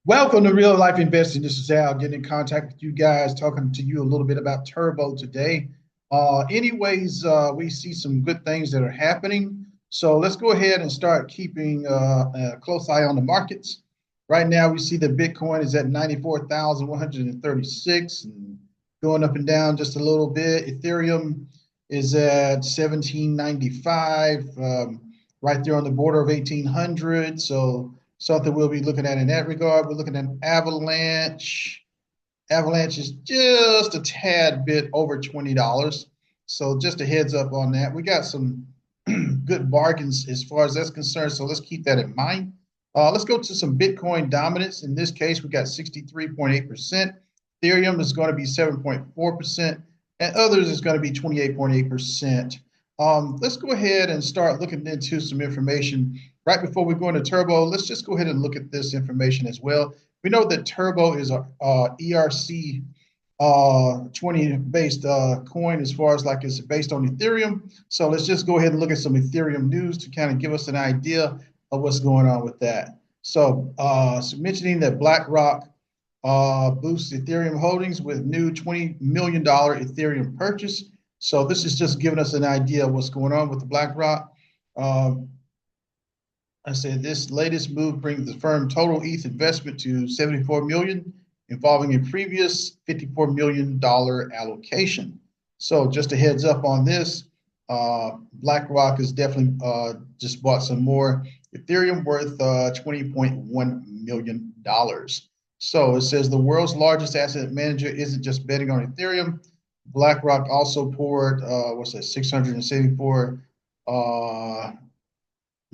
Welcome to Real Life Investing. This is Al getting in contact with you guys, talking to you a little bit about Turbo today. We see some good things that are happening. So let's go ahead and start keeping a close eye on the markets. Right now, we see that Bitcoin is at 94,136 and going up and down just a little bit. Ethereum is at 1795, right there on the border of 1800. So something we'll be looking at in that regard. We're looking at Avalanche. Avalanche is just a tad bit over $20. So just a heads up on that. We got some good bargains as far as that's concerned. So let's keep that in mind. Let's go to some Bitcoin dominance. In this case, we got 63.8%. Ethereum is going to be 7.4%, and others is going to be 28.8%. Let's go ahead and start looking into some information. Right before we go into Turbo, let's just go ahead and look at this information as well. We know that Turbo is a ERC 20 based coin as far as like it's based on Ethereum. So let's just go ahead and look at some Ethereum news to kind of give us an idea of what's going on with that. So mentioning that BlackRock boosts Ethereum holdings with new $20 million Ethereum purchase. So this is just giving us an idea of what's going on with the BlackRock. I said this latest move brings the firm total ETH investment to 74 million, involving a previous $54 million allocation. So just a heads up on this, BlackRock has definitely just bought some more Ethereum worth $20.1 million. So it says the world's largest asset manager isn't just betting on Ethereum. BlackRock also poured, 674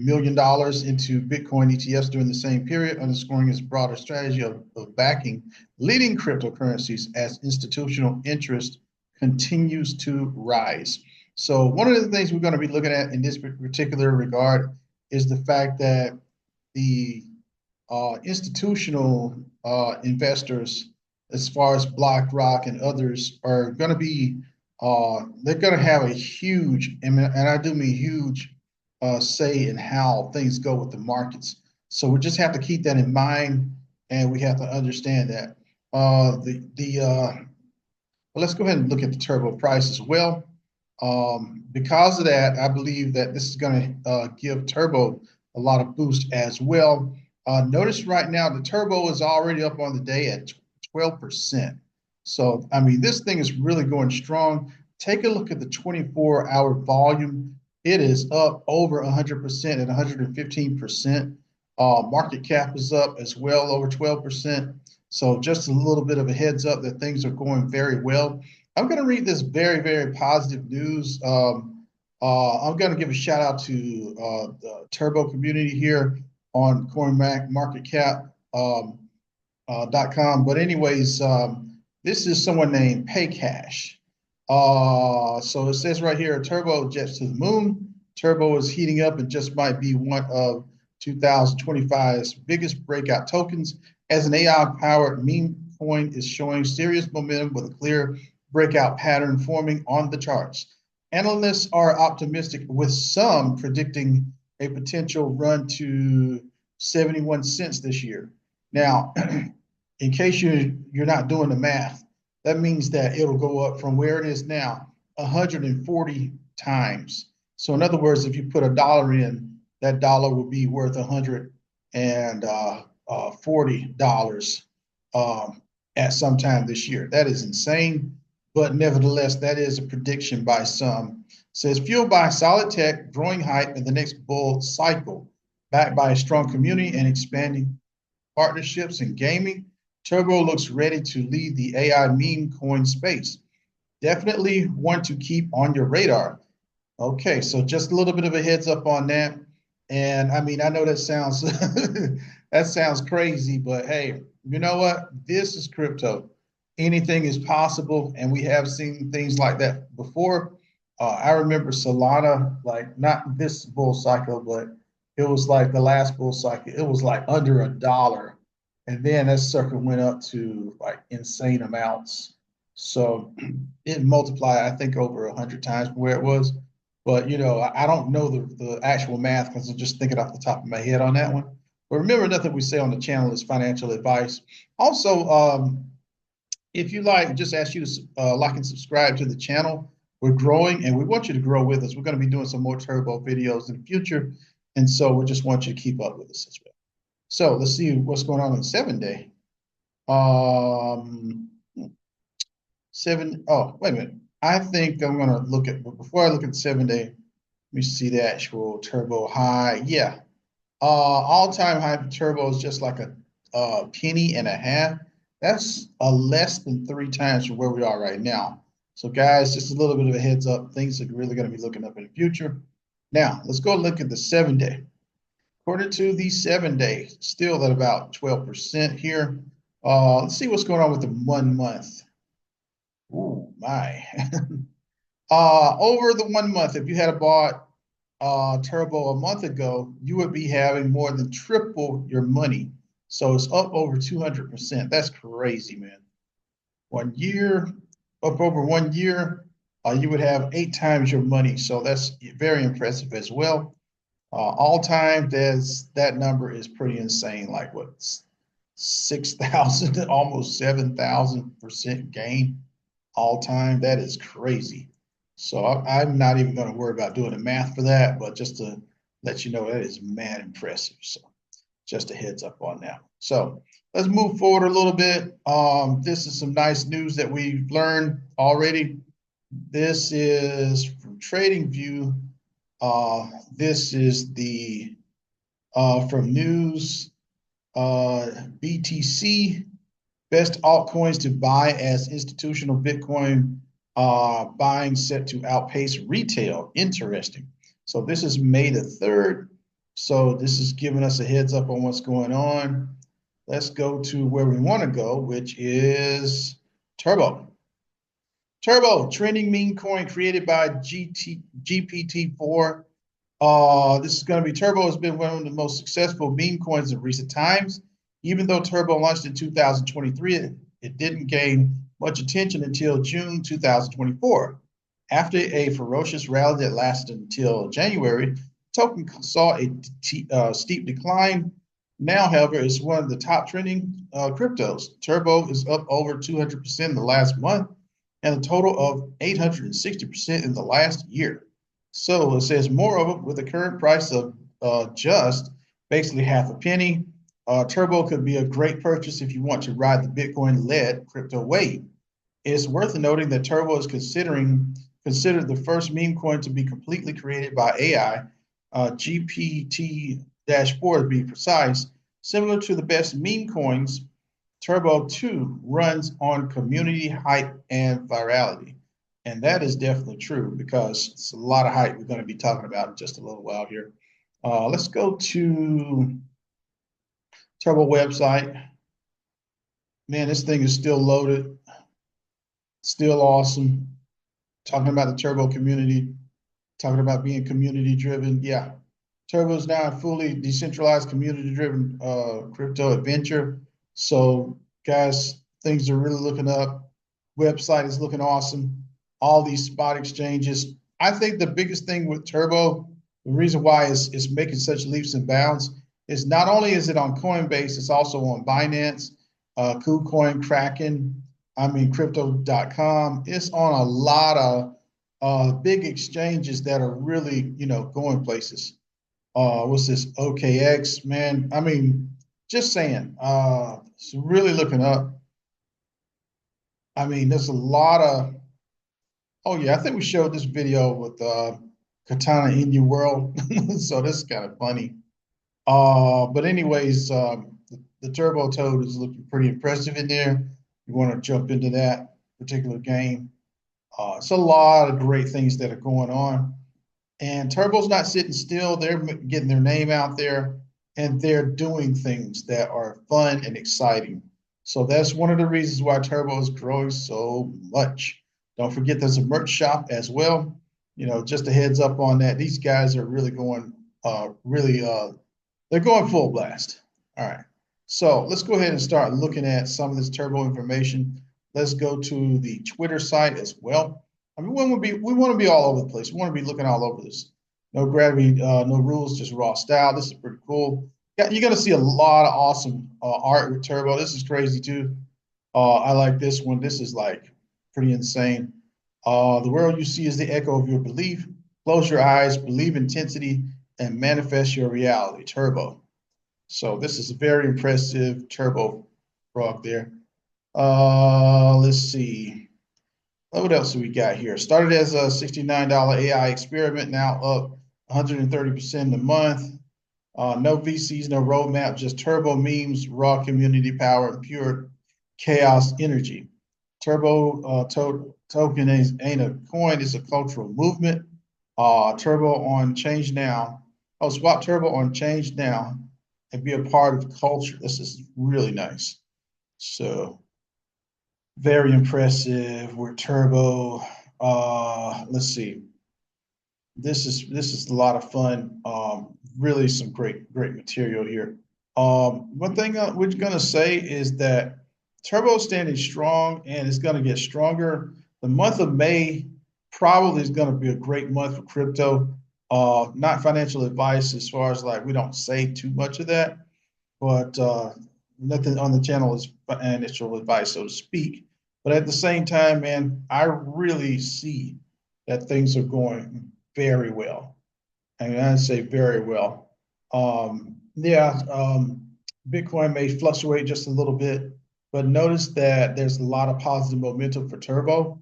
million dollars into Bitcoin ETFs during the same period, underscoring its broader strategy of backing leading cryptocurrencies as institutional interest continues to rise. So one of the things we're going to be looking at in this particular regard is the fact that the institutional investors, as far as BlackRock and others, are going to be they're going to have a huge, and I do mean huge, say in how things go with the markets. So we just have to keep that in mind, and we have to understand that. Well, let's go ahead and look at the turbo price as well. Because of that, I believe that this is going to give turbo a lot of boost as well. Notice right now the turbo is already up on the day at 12%. So, I mean, this thing is really going strong. Take a look at the 24-hour volume. It is up over 100% at 115%. Market cap is up as well, over 12%. So just a little bit of a heads up that things are going very well. I'm going to read this very, very positive news. I'm going to give a shout out to the Turbo community here on CoinMarketCap.com. But anyways, this is someone named Paycash. So it says right here, Turbo jets to the moon. Turbo is heating up and just might be one of 2025's biggest breakout tokens, as an AI-powered meme coin is showing serious momentum with a clear breakout pattern forming on the charts. Analysts are optimistic, with some predicting a potential run to 71 cents this year. Now, in case you're not doing the math, that means that it'll go up from where it is now 140 times. So in other words, if you put $1 in, that dollar will be worth $140 at some time this year. That is insane, but nevertheless, that is a prediction by some. It says fueled by solid tech, growing hype in the next bull cycle, backed by a strong community and expanding partnerships in gaming, Turbo looks ready to lead the AI meme coin space. Definitely one to keep on your radar. Okay, so just a little bit of a heads up on that. And I mean, I know that sounds that sounds crazy, but hey, you know what? This is crypto. Anything is possible, and we have seen things like that before. I remember Solana, like not this bull cycle, but it was like the last bull cycle. It was like under $1. And then that sucker went up to like insane amounts. So it multiplied, I think, over 100 times where it was. But, you know, I don't know the actual math because I'm just thinking off the top of my head on that one. But remember, nothing we say on the channel is financial advice. Also, if you like, just ask you to like and subscribe to the channel. We're growing and we want you to grow with us. We're going to be doing some more turbo videos in the future. And so we just want you to keep up with us as well. So let's see what's going on in 7-day. Wait a minute. I think I'm going to look at, before I look at 7-day, let me see the actual turbo high. Yeah. All-time high for turbo is just like a penny and a half. That's less than 3 times from where we are right now. So guys, just a little bit of a heads up. Things are really going to be looking up in the future. Now, let's go look at the 7-day. According to the 7-day, still at about 12% here. Let's see what's going on with the 1 month. Ooh, my. Over the 1 month, if you had bought turbo a month ago, you would be having more than triple your money. So it's up over 200%. That's crazy, man. 1 year, up over 1 year, you would have 8 times your money. So that's very impressive as well. All time, that number is pretty insane. Like what, 6,000, almost 7,000% gain all time. That is crazy. So I'm not even going to worry about doing the math for that, but just to let you know, that is mad impressive. So just a heads up on that. So let's move forward a little bit. This is some nice news that we've learned already. This is from TradingView. This is the from news, BTC, best altcoins to buy as institutional Bitcoin buying set to outpace retail. Interesting. So this is May the 3rd. So this is giving us a heads up on what's going on. Let's go to where we want to go, which is Turbo. Turbo, trending meme coin created by GPT-4. This is going to be Turbo has been one of the most successful meme coins in recent times. Even though Turbo launched in 2023, it didn't gain much attention until June 2024. After a ferocious rally that lasted until January, token saw a steep decline. Now, however, it's one of the top trending cryptos. Turbo is up over 200% in the last month and a total of 860% in the last year. So it says, moreover, with the current price of just basically half a penny, Turbo could be a great purchase if you want to ride the Bitcoin-led crypto wave. It's worth noting that Turbo is considered the first meme coin to be completely created by AI, GPT-4 to be precise. Similar to the best meme coins, Turbo 2 runs on community hype and virality. And that is definitely true because it's a lot of hype we're going to be talking about in just a little while here. Let's go to Turbo website. Man, this thing is still loaded. Still awesome. Talking about the Turbo community, talking about being community driven. Yeah, Turbo is now a fully decentralized community driven crypto adventure. So guys, things are really looking up. Website is looking awesome. All these spot exchanges. I think the biggest thing with Turbo, the reason why it's making such leaps and bounds is not only is it on Coinbase, it's also on Binance, KuCoin, Kraken, Crypto.com. It's on a lot of big exchanges that are really, going places. What's this? OKX, man. Just saying, it's really looking up. There's a lot of, oh yeah, I think we showed this video with Katana in your world. So this is kind of funny. But anyways, the Turbo Toad is looking pretty impressive in there. You want to jump into that particular game. It's a lot of great things that are going on. And Turbo's not sitting still. They're getting their name out there, and they're doing things that are fun and exciting. So that's one of the reasons why Turbo is growing so much. Don't forget there's a merch shop as well. Just a heads up on that. These guys are really going, they're going full blast. All right. So let's go ahead and start looking at some of this Turbo information. Let's go to the Twitter site as well. We want to be all over the place. We want to be looking all over this. No gravity, no rules, just raw style. This is pretty cool. Yeah, you're gonna see a lot of awesome art with Turbo. This is crazy too. I like this one. This is like pretty insane. The world you see is the echo of your belief. Close your eyes, believe intensity, and manifest your reality. Turbo. So this is a very impressive Turbo frog there. Let's see. What else do we got here? Started as a $69 AI experiment, now up 130% a month. No VCs, no roadmap, just turbo memes, raw community power, and pure chaos energy. Turbo token ain't a coin, it's a cultural movement. Turbo on Change Now. Oh, swap Turbo on Change Now and be a part of culture. This is really nice. So very impressive. We're Turbo. Let's see. This is a lot of fun. Really some great material here. One thing we're gonna say is that Turbo's standing strong and it's gonna get stronger. The month of May probably is gonna be a great month for crypto. Not financial advice as far as like we don't say too much of that, but nothing on the channel is financial advice, so to speak. But at the same time, man, I really see that things are going very well. I mean, I'd say very well. Yeah, Bitcoin may fluctuate just a little bit, but notice that there's a lot of positive momentum for Turbo.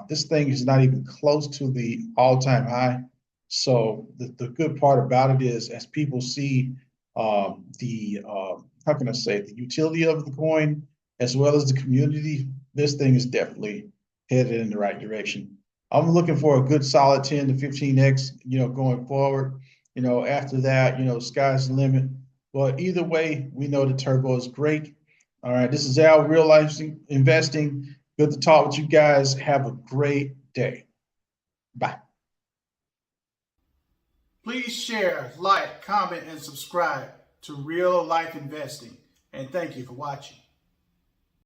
This thing is not even close to the all-time high. So the good part about it is as people see how can I say, the utility of the coin as well as the community, this thing is definitely headed in the right direction. I'm looking for a good solid 10 to 15x, going forward. After that, sky's the limit. But either way, we know the Turbo is great. All right, this is Al, Real Life Investing. Good to talk with you guys. Have a great day. Bye. Please share, like, comment, and subscribe to Real Life Investing. And thank you for watching.